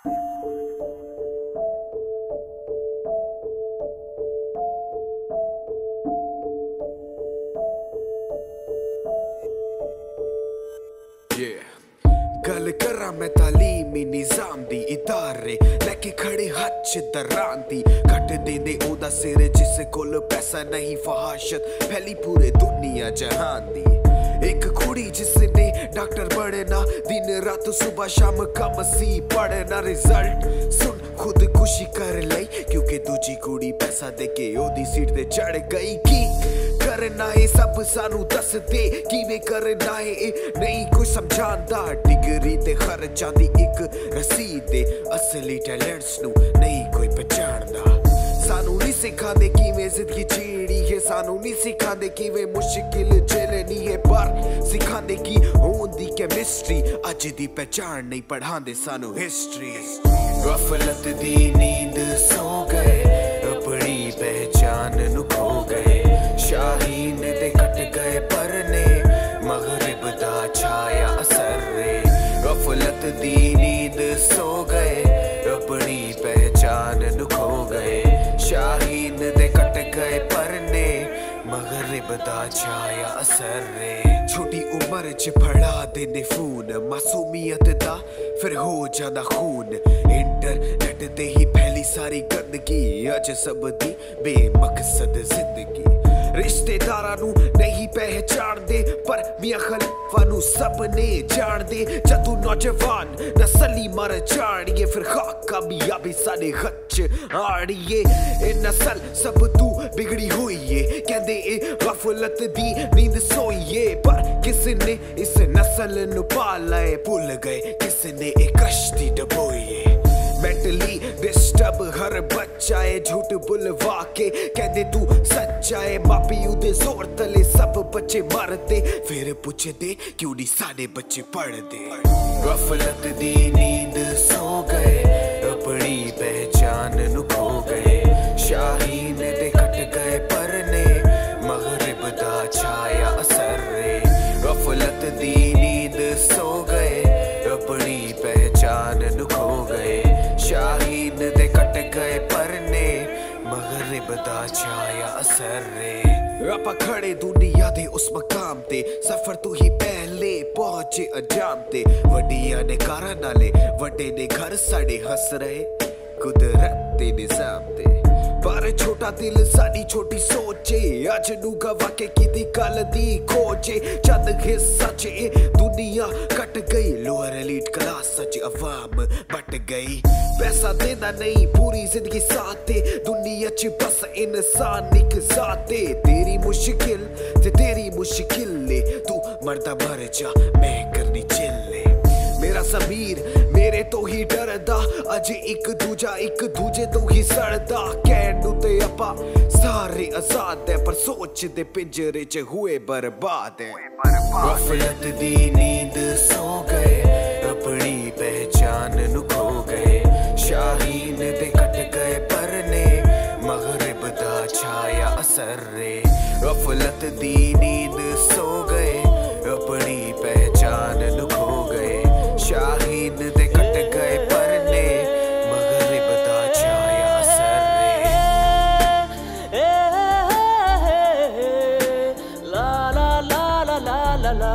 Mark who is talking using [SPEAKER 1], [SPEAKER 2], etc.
[SPEAKER 1] गल करा मैं तालीमी निजाम दी इदारे लेके खड़े हथ च दरां दी कट देंदे ओदा सिर जिस कोल पैसा नहीं फहाशत फैली पूरे दुनिया जहान दी। एक कुड़ी जिसने डॉक्टर बनना दिन रात सुबह शाम कम सी पढ़ना रिजल्ट सुन खुद खुशी कर लई क्योंकि दूजी कुड़ी पैसा देके ओदी सीट ते चढ़ गई। की करना है सब सानू दस दे किवें करना है नहीं कोई समझांदा डिग्री ते खर्चां दी एक रसीद दे असली टैलेंट्स नू नहीं कोई पहचानदा। सानू नहीं सिखांदे किवें जिंदगी जीनी है सानू नहीं सिखांदे किवें मुश्किल झेलनी है पर सिखांदे की होंदी केमिस्ट्री अज दी पहचान नहीं पढ़ांदे सानू हिस्ट्री। गफलत दी नींद सो गए अपनी पहचान नू खो गए शाहीन दे कट गए परने मगरिब दा छाया असर रे। गफलत दी नींद सो गए अपनी पहचान नू खो गए शाहीन दे कट गए परने मगरिब दा छाया असर रे। छोटी उम्र च फड़ा देने फोन मासूमियत दा फिर हो जाना खून इंटरनेट ते ही फैली सारी गंदगी अज सब दी बेमकसद जिंदगी। रिश्तेदारां नू नहीं पहचानदे पर मियां खलीफा नू सबने जाणदे जदू नौजवान नस्ली मर जानिए फिर कामयाबी साडे हथ आड़िए। ए नस्ल सब तू बिगड़ी हुई है कहंदे ए गफलत दी नींद सोईए पर किसने इस नस्ल नू पाला है भुल गए किसने ए कश्ती डबोई है। मेंटली डिस्टर्ब हर बच्चा है झूठ बुलवा के कहदे तू सच्चा है मापियू दे जोर तले सब बच्चे मरदे फिर पुछदे क्यों नहीं साडे बच्चे पढ़दे। गफलत दी नींद सो गए अपनी पहचान नू खो गए शाहीन दे कट गए परने मगरिब दा छाया असर रे। गफलत दी नींद सो गए अपनी पहचान नू खो गए शाहीन दे कट गए परने मगरिब दा छाया असर रे। आपा खड़े दुनिया दे उस मकाम ते सफर तू ही पहले पहुंचे अंजाम ते वड्डियां ने कारां नाले वड्डे ने घर साडे हस रहे कुदरत दे निजाम ते पर छोटा दिल साडी छोटी सोचे अज नू गवा के किदी कल दी खोजे चंद हिस्सा च दुनिया कट गई lower elite class such Awam but गई। पैसा देना नहीं पूरी जिंदगी साथे दुनिया च बस इंसान एक जाते तेरी मुश्किल ते तेरी मुश्किल ले तू मरदा मर जा मैं करनी चिल्ले। मेरा समीर मेरे तो ही डरदा अज एक दूजे तो ही सड़दा कहनू ते अपा सारे आजाद है पर सोच दे पिंजरे च हुए बर्बाद है। गफलत दी नींद सो गए अपनी पहचान नू खो गए शाहीन दे कट गए परने मगरिब दा छाया असर रे। गफलत दी नींद सो गए अपनी पहचान नू खो गए शाहीन दे कट गए परने मगरिब दा छाया असर रे।
[SPEAKER 2] ला ला ला ला ला ला ला